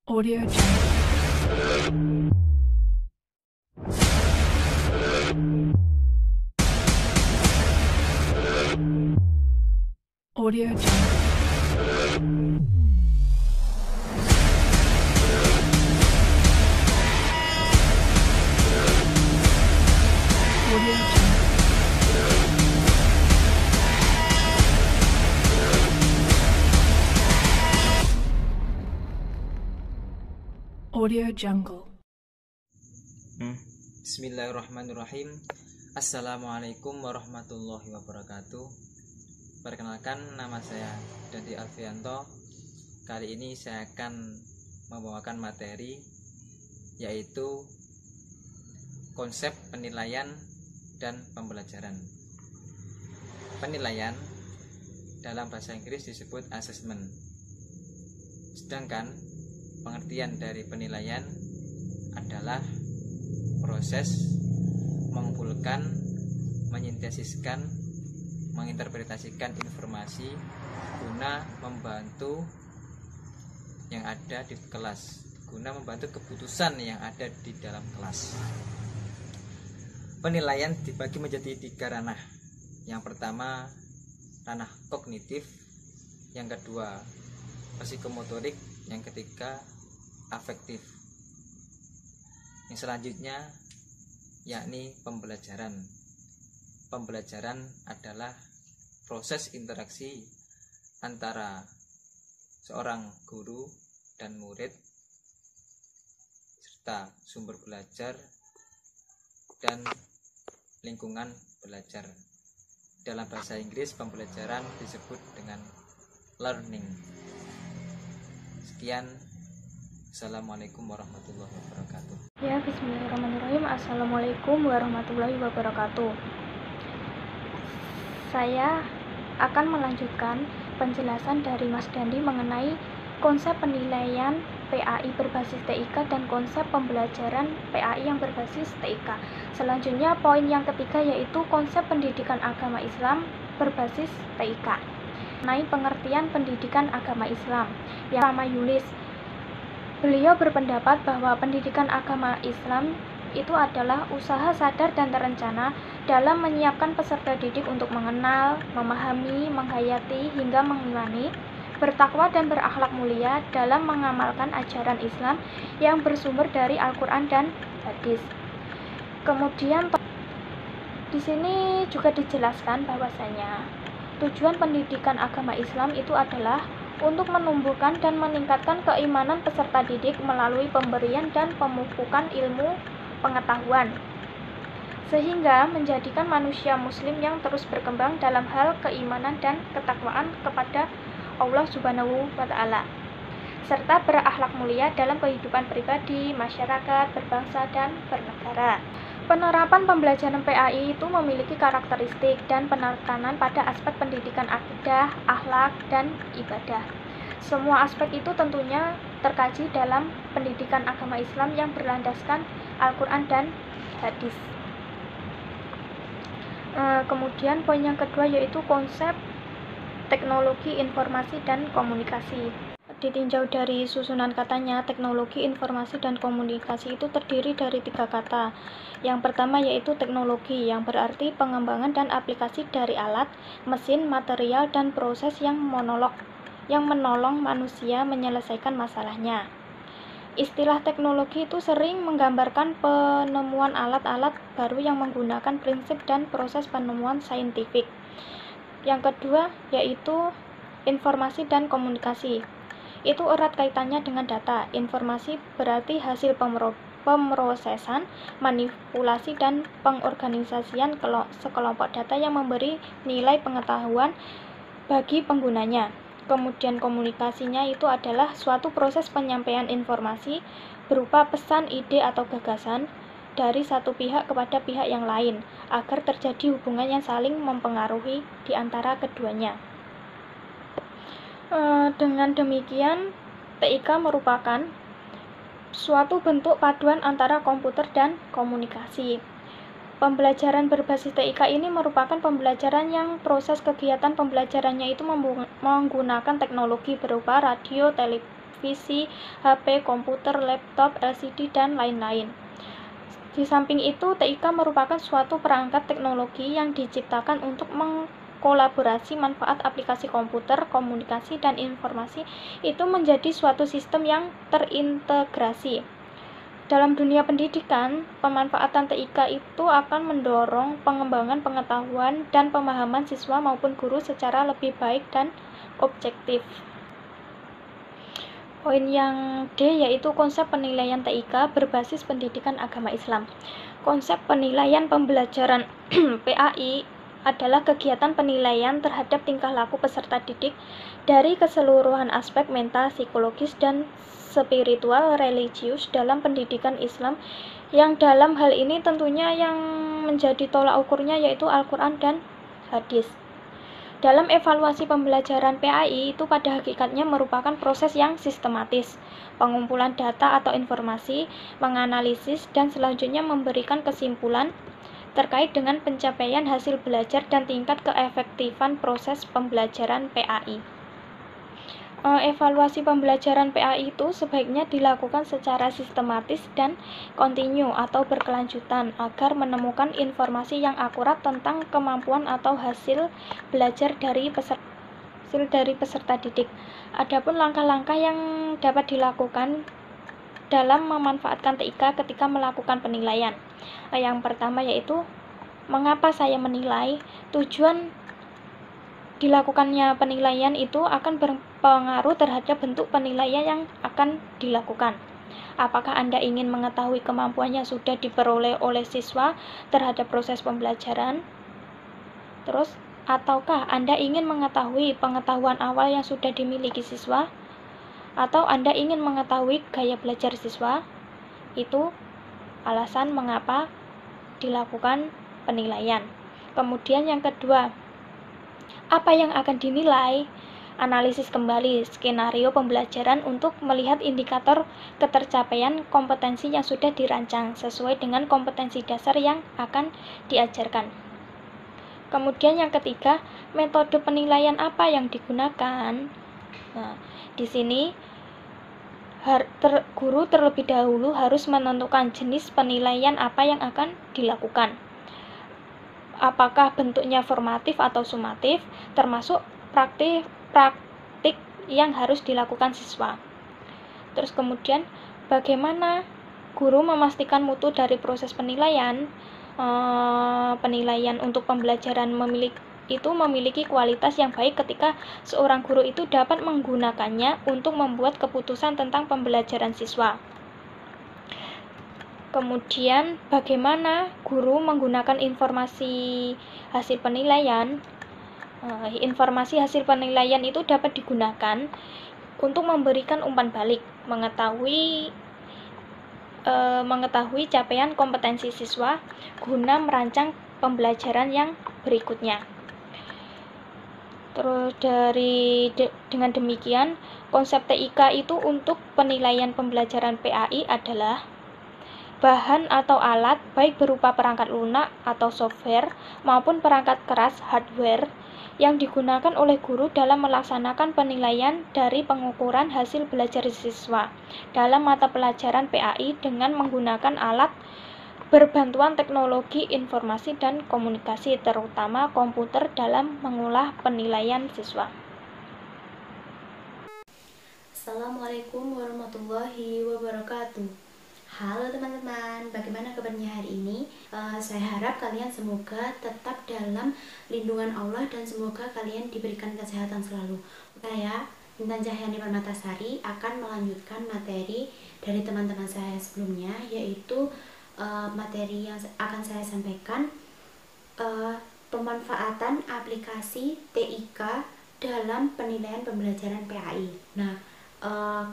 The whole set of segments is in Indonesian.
Audio Jungle. Audio Jungle. Audio Jungle. Audio Jungle. Bismillahirrahmanirrahim. Assalamualaikum warahmatullahi wabarakatuh. Perkenalkan, nama saya Dandi Alfianto. Kali ini saya akan membawakan materi yaitu konsep penilaian dan pembelajaran. Penilaian dalam bahasa Inggris disebut assessment. Sedangkan pengertian dari penilaian adalah proses mengumpulkan, menyintesiskan, menginterpretasikan informasi guna membantu yang ada di kelas, guna membantu keputusan yang ada di dalam kelas. Penilaian dibagi menjadi 3 ranah. Yang pertama, ranah kognitif, yang kedua, psikomotorik, yang ketiga, afektif. Yang selanjutnya yakni pembelajaran. Pembelajaran adalah proses interaksi antara seorang guru dan murid serta sumber belajar dan lingkungan belajar. Dalam bahasa Inggris, pembelajaran disebut dengan learning. Sekian. Assalamualaikum warahmatullahi wabarakatuh. Ya, bismillahirrahmanirrahim. Assalamualaikum warahmatullahi wabarakatuh. Saya akan melanjutkan penjelasan dari Mas Dandi mengenai konsep penilaian PAI berbasis TIK dan konsep pembelajaran PAI yang berbasis TIK. Selanjutnya, poin yang ketiga yaitu konsep pendidikan agama Islam berbasis TIK. Mengenai pengertian pendidikan agama Islam. Yang pertama, Yulis. Beliau berpendapat bahwa pendidikan agama Islam itu adalah usaha sadar dan terencana dalam menyiapkan peserta didik untuk mengenal, memahami, menghayati, hingga mengimani, bertakwa dan berakhlak mulia dalam mengamalkan ajaran Islam yang bersumber dari Al-Quran dan hadis. Kemudian di sini juga dijelaskan bahwasanya tujuan pendidikan agama Islam itu adalah untuk menumbuhkan dan meningkatkan keimanan peserta didik melalui pemberian dan pemupukan ilmu pengetahuan, sehingga menjadikan manusia muslim yang terus berkembang dalam hal keimanan dan ketakwaan kepada Allah Subhanahu wa Ta'ala, serta berakhlak mulia dalam kehidupan pribadi, masyarakat, berbangsa, dan bernegara. Penerapan pembelajaran PAI itu memiliki karakteristik dan penekanan pada aspek pendidikan akidah, akhlak, dan ibadah. Semua aspek itu tentunya terkaji dalam pendidikan agama Islam yang berlandaskan Al-Quran dan hadis. Kemudian poin yang kedua yaitu konsep teknologi informasi dan komunikasi. Ditinjau dari susunan katanya, teknologi informasi dan komunikasi itu terdiri dari 3 kata. Yang pertama yaitu teknologi, yang berarti pengembangan dan aplikasi dari alat, mesin, material, dan proses yang menolong manusia menyelesaikan masalahnya. Istilah teknologi itu sering menggambarkan penemuan alat-alat baru yang menggunakan prinsip dan proses penemuan saintifik. Yang kedua yaitu informasi dan komunikasi. Itu erat kaitannya dengan data. Informasi berarti hasil pemrosesan, manipulasi, dan pengorganisasian sekelompok data yang memberi nilai pengetahuan bagi penggunanya. Kemudian komunikasinya itu adalah suatu proses penyampaian informasi berupa pesan, ide, atau gagasan dari satu pihak kepada pihak yang lain agar terjadi hubungan yang saling mempengaruhi di antara keduanya. Dengan demikian, TIK merupakan suatu bentuk paduan antara komputer dan komunikasi. Pembelajaran berbasis TIK ini merupakan pembelajaran yang proses kegiatan pembelajarannya itu menggunakan teknologi berupa radio, televisi, HP, komputer, laptop, LCD, dan lain-lain. Di samping itu, TIK merupakan suatu perangkat teknologi yang diciptakan untuk mengkolaborasi manfaat aplikasi komputer, komunikasi, dan informasi itu menjadi suatu sistem yang terintegrasi. Dalam dunia pendidikan, pemanfaatan TIK itu akan mendorong pengembangan pengetahuan dan pemahaman siswa maupun guru secara lebih baik dan objektif. Poin yang D yaitu konsep penilaian TIK berbasis pendidikan agama Islam. Konsep penilaian pembelajaran PAI adalah kegiatan penilaian terhadap tingkah laku peserta didik dari keseluruhan aspek mental, psikologis, dan spiritual religius dalam pendidikan Islam, yang dalam hal ini tentunya yang menjadi tolak ukurnya yaitu Al-Quran dan hadis. Dalam evaluasi pembelajaran PAI itu pada hakikatnya merupakan proses yang sistematis, pengumpulan data atau informasi, menganalisis, dan selanjutnya memberikan kesimpulan terkait dengan pencapaian hasil belajar dan tingkat keefektifan proses pembelajaran PAI. Evaluasi pembelajaran PAI itu sebaiknya dilakukan secara sistematis dan kontinu atau berkelanjutan agar menemukan informasi yang akurat tentang kemampuan atau hasil belajar dari peserta didik. Adapun langkah-langkah yang dapat dilakukan dalam memanfaatkan TIK ketika melakukan penilaian. Yang pertama yaitu mengapa saya menilai. Tujuan dilakukannya penilaian itu akan berpengaruh terhadap bentuk penilaian yang akan dilakukan. Apakah Anda ingin mengetahui kemampuan yang sudah diperoleh oleh siswa terhadap proses pembelajaran? Ataukah Anda ingin mengetahui pengetahuan awal yang sudah dimiliki siswa? Atau Anda ingin mengetahui gaya belajar siswa? Itu alasan mengapa dilakukan penilaian. Kemudian yang kedua, apa yang akan dinilai? Analisis kembali skenario pembelajaran untuk melihat indikator ketercapaian kompetensi yang sudah dirancang sesuai dengan kompetensi dasar yang akan diajarkan. Kemudian yang ketiga, metode penilaian apa yang digunakan? Nah, di sini guru terlebih dahulu harus menentukan jenis penilaian apa yang akan dilakukan. Apakah bentuknya formatif atau sumatif, termasuk praktik yang harus dilakukan siswa. Terus kemudian bagaimana guru memastikan mutu dari proses penilaian? Penilaian untuk pembelajaran memiliki kualitas yang baik ketika seorang guru itu dapat menggunakannya untuk membuat keputusan tentang pembelajaran siswa. Kemudian bagaimana guru menggunakan informasi hasil penilaian? Informasi hasil penilaian itu dapat digunakan untuk memberikan umpan balik, mengetahui capaian kompetensi siswa guna merancang pembelajaran yang berikutnya. Terus dengan demikian, konsep TIK itu untuk penilaian pembelajaran PAI adalah bahan atau alat baik berupa perangkat lunak atau software maupun perangkat keras hardware yang digunakan oleh guru dalam melaksanakan penilaian dari pengukuran hasil belajar siswa dalam mata pelajaran PAI dengan menggunakan alat berbantuan teknologi informasi dan komunikasi, terutama komputer dalam mengolah penilaian siswa. Assalamualaikum warahmatullahi wabarakatuh. Halo teman-teman, bagaimana kabarnya hari ini? Saya harap kalian semoga tetap dalam lindungan Allah dan semoga kalian diberikan kesehatan selalu. Saya, Intan Cahyani Permatasari, akan melanjutkan materi dari teman-teman saya sebelumnya, yaitu materi yang akan saya sampaikan, pemanfaatan aplikasi TIK dalam penilaian pembelajaran PAI. Nah,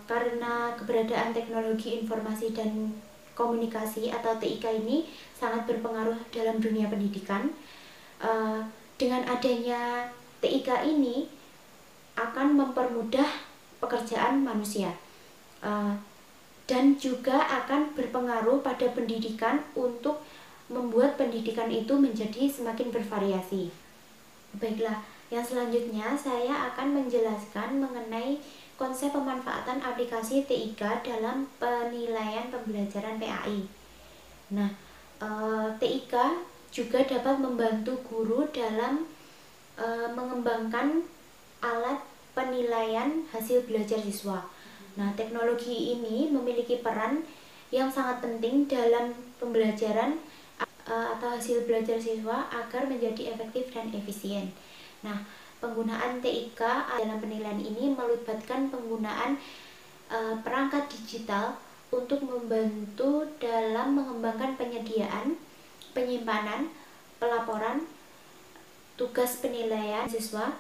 karena keberadaan teknologi informasi dan komunikasi atau TIK ini sangat berpengaruh dalam dunia pendidikan, dengan adanya TIK ini akan mempermudah pekerjaan manusia dan juga akan berpengaruh pada pendidikan untuk membuat pendidikan itu menjadi semakin bervariasi. Baiklah, yang selanjutnya saya akan menjelaskan mengenai konsep pemanfaatan aplikasi TIK dalam penilaian pembelajaran PAI. Nah, TIK juga dapat membantu guru dalam mengembangkan alat penilaian hasil belajar siswa. Nah, teknologi ini memiliki peran yang sangat penting dalam pembelajaran atau hasil belajar siswa agar menjadi efektif dan efisien. Nah, penggunaan TIK dalam penilaian ini melibatkan penggunaan perangkat digital untuk membantu dalam mengembangkan penyediaan, penyimpanan, pelaporan, tugas penilaian siswa,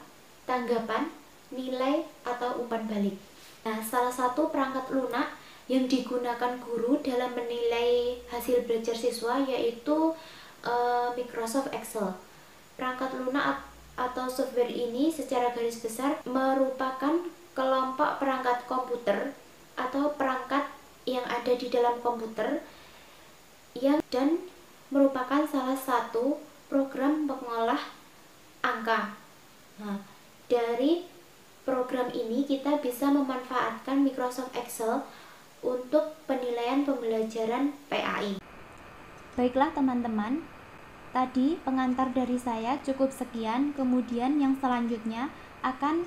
tanggapan, nilai, atau umpan balik. Nah, salah satu perangkat lunak yang digunakan guru dalam menilai hasil belajar siswa yaitu Microsoft Excel. Perangkat lunak atau software ini secara garis besar merupakan kelompok perangkat komputer atau perangkat yang ada di dalam komputer dan merupakan salah satu program pengolah angka. Nah, dari program ini kita bisa memanfaatkan Microsoft Excel untuk penilaian pembelajaran PAI. Baiklah teman-teman, tadi pengantar dari saya cukup sekian. Kemudian yang selanjutnya akan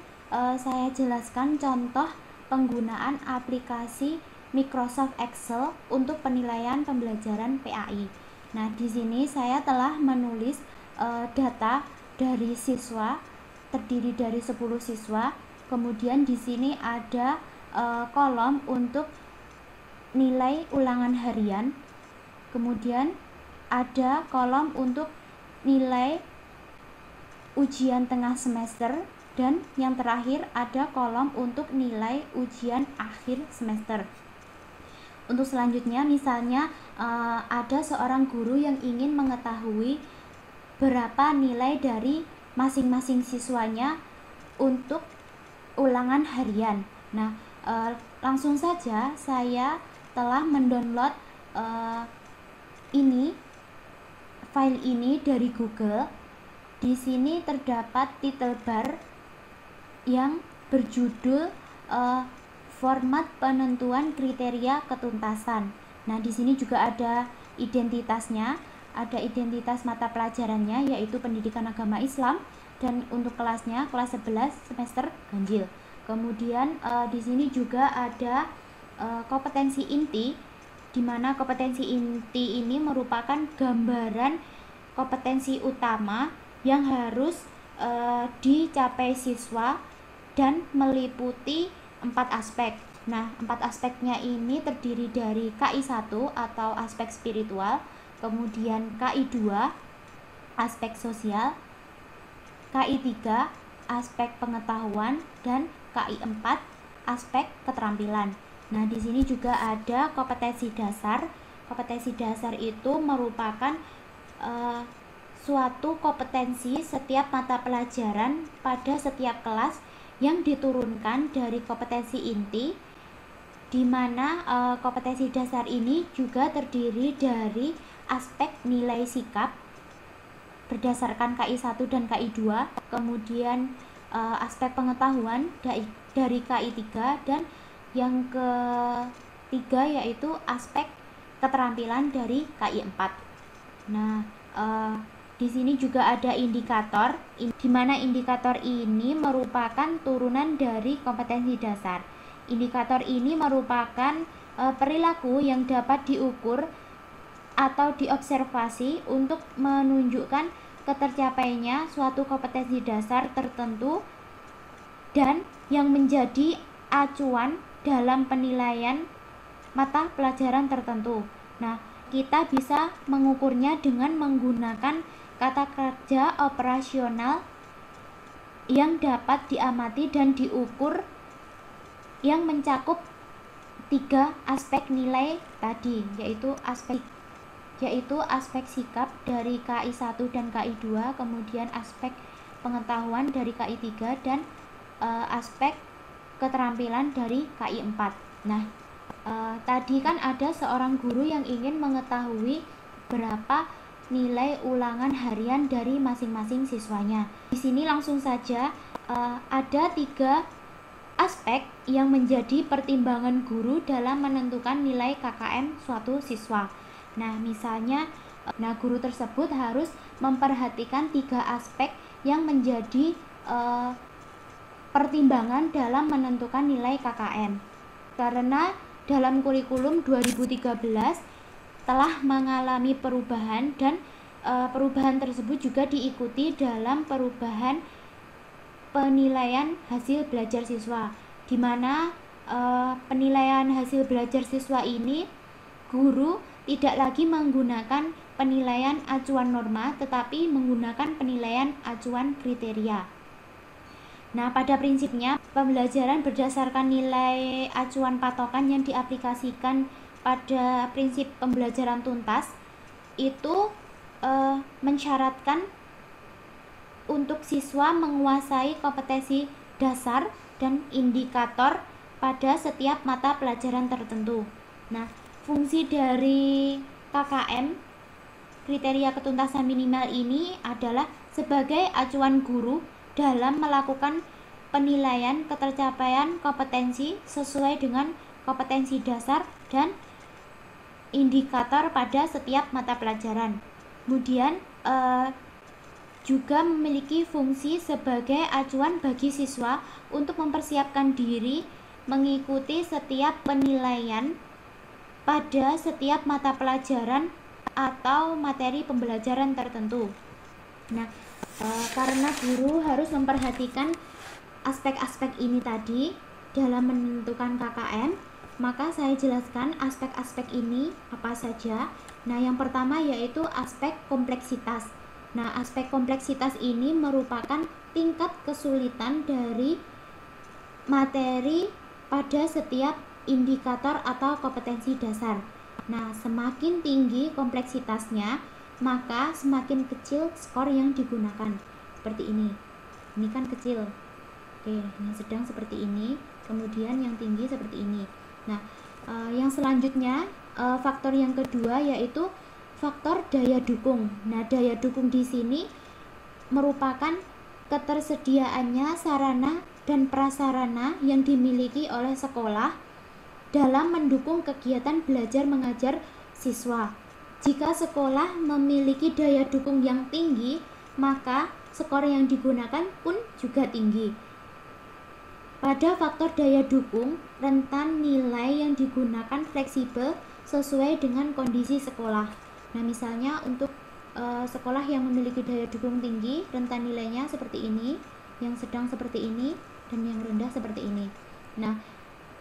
saya jelaskan contoh penggunaan aplikasi Microsoft Excel untuk penilaian pembelajaran PAI. Nah, di sini saya telah menulis data dari siswa, terdiri dari 10 siswa. Kemudian di sini ada kolom untuk nilai ulangan harian. Kemudian ada kolom untuk nilai ujian tengah semester, dan yang terakhir ada kolom untuk nilai ujian akhir semester. Untuk selanjutnya, misalnya ada seorang guru yang ingin mengetahui berapa nilai dari masing-masing siswanya untuk ulangan harian. Nah, langsung saja saya telah mendownload file ini dari Google. Di sini terdapat title bar yang berjudul format penentuan kriteria ketuntasan. Nah, di sini juga ada identitasnya, ada identitas mata pelajarannya yaitu Pendidikan Agama Islam, dan untuk kelasnya kelas 11 semester ganjil. Kemudian di sini juga ada kompetensi inti, di mana kompetensi inti ini merupakan gambaran kompetensi utama yang harus dicapai siswa dan meliputi 4 aspek. Nah, 4 aspeknya ini terdiri dari KI 1 atau aspek spiritual, kemudian KI 2 aspek sosial, KI 3 aspek pengetahuan, dan KI 4 aspek keterampilan. Nah, di sini juga ada kompetensi dasar. Kompetensi dasar itu merupakan suatu kompetensi setiap mata pelajaran pada setiap kelas yang diturunkan dari kompetensi inti, di mana kompetensi dasar ini juga terdiri dari aspek nilai sikap berdasarkan KI 1 dan KI 2, kemudian aspek pengetahuan dari KI 3, dan yang ketiga yaitu aspek keterampilan dari KI 4. Nah, di sini juga ada indikator, di mana indikator ini merupakan turunan dari kompetensi dasar. Indikator ini merupakan perilaku yang dapat diukur atau diobservasi untuk menunjukkan ketercapainya suatu kompetensi dasar tertentu dan yang menjadi acuan dalam penilaian mata pelajaran tertentu. Nah, kita bisa mengukurnya dengan menggunakan kata kerja operasional yang dapat diamati dan diukur yang mencakup 3 aspek nilai tadi, yaitu aspek sikap dari KI 1 dan KI 2, kemudian aspek pengetahuan dari KI 3, dan aspek keterampilan dari KI 4. Nah, tadi kan ada seorang guru yang ingin mengetahui berapa nilai ulangan harian dari masing-masing siswanya. Di sini langsung saja ada 3 aspek yang menjadi pertimbangan guru dalam menentukan nilai KKM suatu siswa. Nah, misalnya, guru tersebut harus memperhatikan 3 aspek yang menjadi pertimbangan dalam menentukan nilai KKM. Karena dalam kurikulum 2013 telah mengalami perubahan dan perubahan tersebut juga diikuti dalam perubahan penilaian hasil belajar siswa, di mana penilaian hasil belajar siswa ini guru tidak lagi menggunakan penilaian acuan norma tetapi menggunakan penilaian acuan kriteria. Nah, pada prinsipnya pembelajaran berdasarkan nilai acuan patokan yang diaplikasikan pada prinsip pembelajaran tuntas itu mensyaratkan untuk siswa menguasai kompetensi dasar dan indikator pada setiap mata pelajaran tertentu. Nah, fungsi dari KKM, kriteria ketuntasan minimal ini adalah sebagai acuan guru dalam melakukan penilaian ketercapaian kompetensi sesuai dengan kompetensi dasar dan indikator pada setiap mata pelajaran. Kemudian juga memiliki fungsi sebagai acuan bagi siswa untuk mempersiapkan diri mengikuti setiap penilaian pada setiap mata pelajaran atau materi pembelajaran tertentu. Nah, karena guru harus memperhatikan aspek-aspek ini tadi dalam menentukan KKM, maka saya jelaskan aspek-aspek ini apa saja. Nah, yang pertama yaitu aspek kompleksitas. Nah, aspek kompleksitas ini merupakan tingkat kesulitan dari materi pada setiap indikator atau kompetensi dasar. Nah, semakin tinggi kompleksitasnya, maka semakin kecil skor yang digunakan. Seperti ini. Ini kan kecil. Oke, yang sedang seperti ini, kemudian yang tinggi seperti ini. Nah, yang selanjutnya, faktor yang kedua yaitu faktor daya dukung. Nah, daya dukung di sini merupakan ketersediaannya sarana dan prasarana yang dimiliki oleh sekolah dalam mendukung kegiatan belajar mengajar siswa. Jika sekolah memiliki daya dukung yang tinggi, maka skor yang digunakan pun juga tinggi. Pada faktor daya dukung, rentan nilai yang digunakan fleksibel sesuai dengan kondisi sekolah. Nah, misalnya untuk sekolah yang memiliki daya dukung tinggi, rentan nilainya seperti ini, yang sedang seperti ini, dan yang rendah seperti ini. Nah,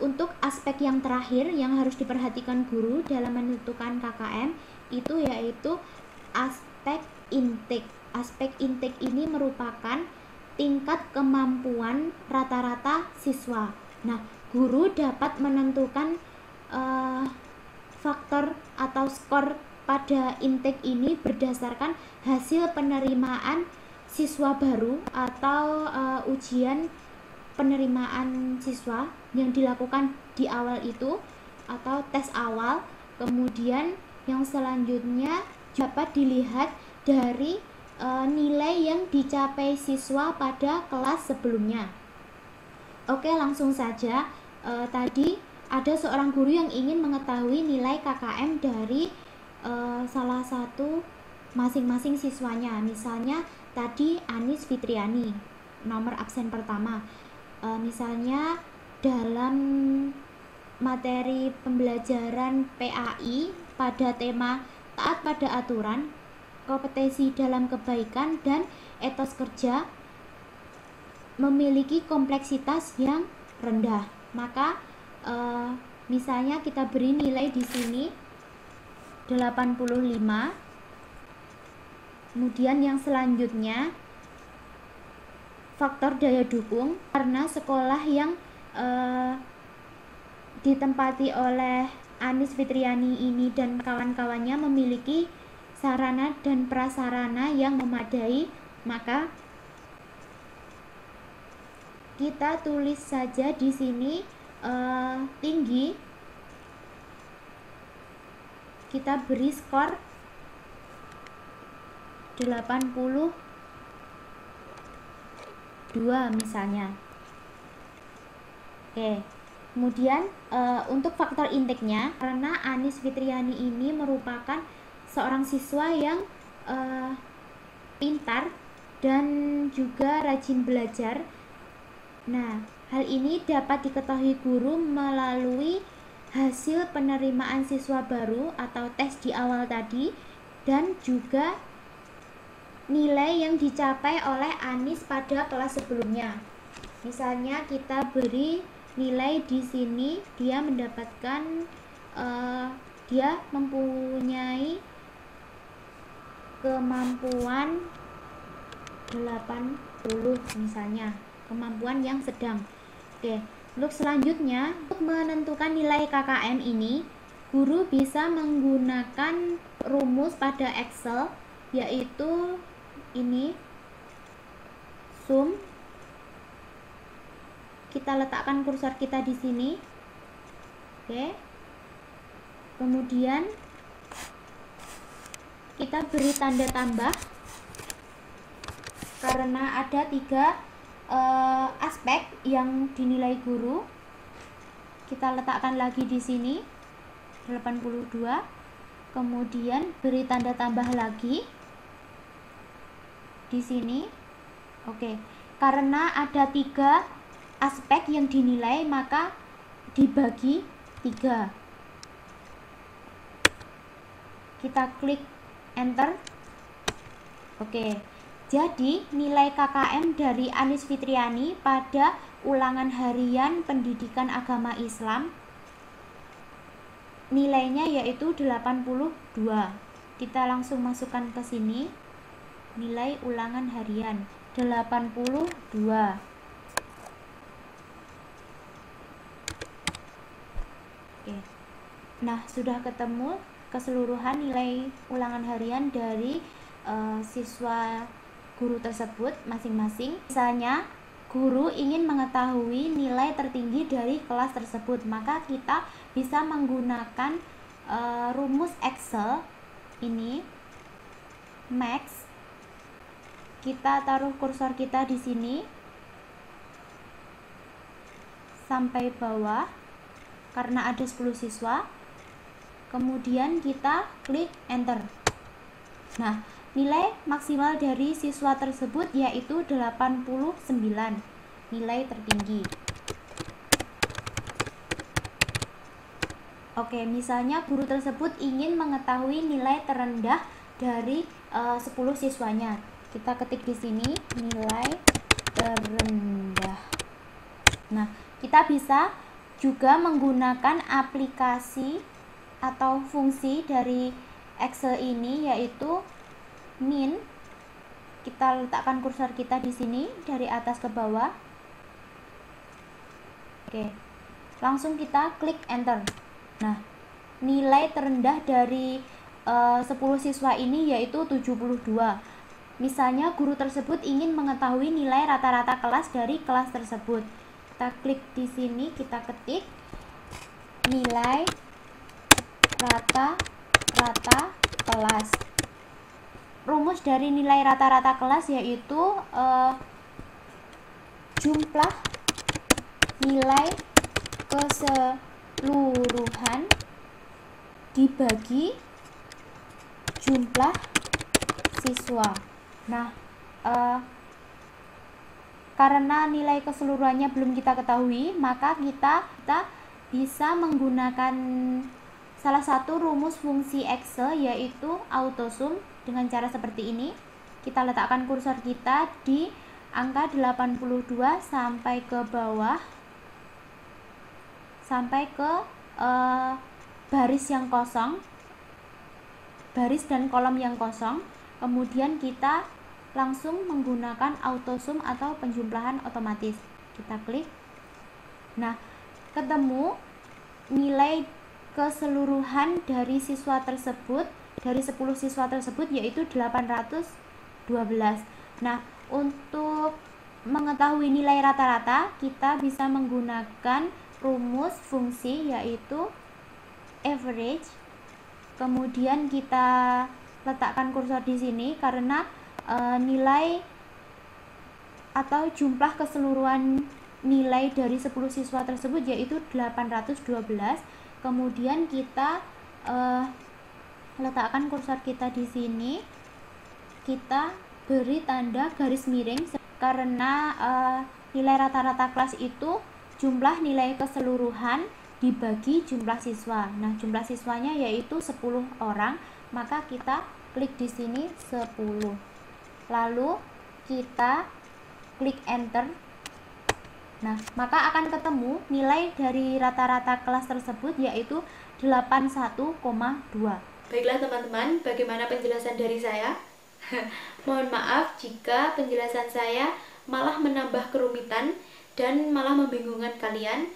untuk aspek yang terakhir yang harus diperhatikan guru dalam menentukan KKM itu yaitu aspek intake. Aspek intake ini merupakan tingkat kemampuan rata-rata siswa. Nah, guru dapat menentukan faktor atau skor pada intake ini berdasarkan hasil penerimaan siswa baru atau ujian penerimaan siswa yang dilakukan di awal itu atau tes awal. Kemudian yang selanjutnya dapat dilihat dari nilai yang dicapai siswa pada kelas sebelumnya. Oke, langsung saja. Tadi ada seorang guru yang ingin mengetahui nilai KKM dari salah satu masing-masing siswanya. Misalnya tadi Anis Fitriani, nomor absen pertama. Misalnya dalam materi pembelajaran PAI pada tema taat pada aturan, kompetensi dalam kebaikan, dan etos kerja memiliki kompleksitas yang rendah. Maka misalnya kita beri nilai di sini 85. Kemudian yang selanjutnya faktor daya dukung, karena sekolah yang ditempati oleh Anis Fitriani ini dan kawan-kawannya memiliki sarana dan prasarana yang memadai, maka kita tulis saja di sini tinggi, kita beri skor 82 misalnya. Oke. Kemudian untuk faktor intake-nya, karena Anis Fitriani ini merupakan seorang siswa yang pintar dan juga rajin belajar. Nah, hal ini dapat diketahui guru melalui hasil penerimaan siswa baru atau tes di awal tadi, dan juga nilai yang dicapai oleh Anis pada kelas sebelumnya. Misalnya kita beri nilai di sini, dia mendapatkan dia mempunyai kemampuan 80 misalnya, kemampuan yang sedang. Oke, untuk selanjutnya, untuk menentukan nilai KKM ini, guru bisa menggunakan rumus pada Excel, yaitu ini sum. Kita letakkan kursor kita di sini. Oke. Kemudian kita beri tanda tambah karena ada 3 aspek yang dinilai guru. Kita letakkan lagi di sini 82. Kemudian beri tanda tambah lagi di sini. Oke. Karena ada 3 aspek yang dinilai, maka dibagi 3. Kita klik enter. Oke, jadi nilai KKM dari Anis Fitriani pada ulangan harian pendidikan agama Islam nilainya yaitu 82. Kita langsung masukkan ke sini, nilai ulangan harian 82. Oke. Nah, sudah ketemu keseluruhan nilai ulangan harian dari siswa guru tersebut masing-masing. Misalnya, guru ingin mengetahui nilai tertinggi dari kelas tersebut, maka kita bisa menggunakan rumus Excel ini, max. Kita taruh kursor kita di sini sampai bawah karena ada 10 siswa. Kemudian kita klik enter. Nah, nilai maksimal dari siswa tersebut yaitu 89, nilai tertinggi. Oke, misalnya guru tersebut ingin mengetahui nilai terendah dari 10 siswanya. Kita ketik di sini nilai terendah. Nah, kita bisa juga menggunakan aplikasi atau fungsi dari Excel ini, yaitu min. Kita letakkan kursor kita di sini dari atas ke bawah. Oke, langsung kita klik enter. Nah, nilai terendah dari 10 siswa ini yaitu 72. Misalnya guru tersebut ingin mengetahui nilai rata-rata kelas dari kelas tersebut. Kita klik di sini, kita ketik nilai rata-rata kelas. Rumus dari nilai rata-rata kelas yaitu jumlah nilai keseluruhan dibagi jumlah siswa. Nah, karena nilai keseluruhannya belum kita ketahui, maka kita bisa menggunakan salah satu rumus fungsi Excel, yaitu autosum, dengan cara seperti ini. Kita letakkan kursor kita di angka 82 sampai ke bawah, sampai ke baris yang kosong, baris dan kolom yang kosong. Kemudian kita langsung menggunakan autosum atau penjumlahan otomatis. Kita klik. Nah, ketemu nilai keseluruhan dari siswa tersebut, dari 10 siswa tersebut yaitu 812. Nah, untuk mengetahui nilai rata-rata, kita bisa menggunakan rumus fungsi yaitu average. Kemudian kita letakkan kursor di sini karena nilai atau jumlah keseluruhan nilai dari 10 siswa tersebut yaitu 812. Kemudian kita letakkan kursor kita di sini, kita beri tanda garis miring karena nilai rata-rata kelas itu jumlah nilai keseluruhan dibagi jumlah siswa. Nah, jumlah siswanya yaitu 10 orang, maka kita klik di sini 10. Lalu kita klik enter. Nah, maka akan ketemu nilai dari rata-rata kelas tersebut yaitu 81,2. Baiklah teman-teman, bagaimana penjelasan dari saya? Mohon maaf jika penjelasan saya malah menambah kerumitan dan malah membingungkan kalian,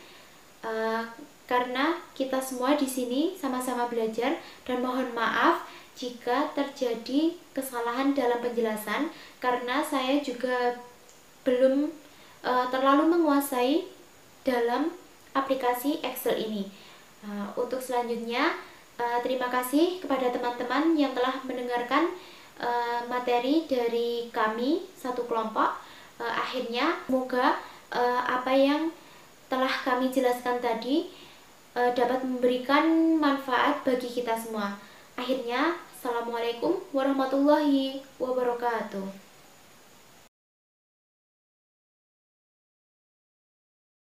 karena kita semua di sini sama-sama belajar, dan mohon maaf jika terjadi kesalahan dalam penjelasan karena saya juga belum terlalu menguasai dalam aplikasi Excel ini. Untuk selanjutnya, terima kasih kepada teman-teman yang telah mendengarkan materi dari kami satu kelompok. Akhirnya semoga apa yang telah kami jelaskan tadi dapat memberikan manfaat bagi kita semua. Akhirnya, assalamualaikum warahmatullahi wabarakatuh.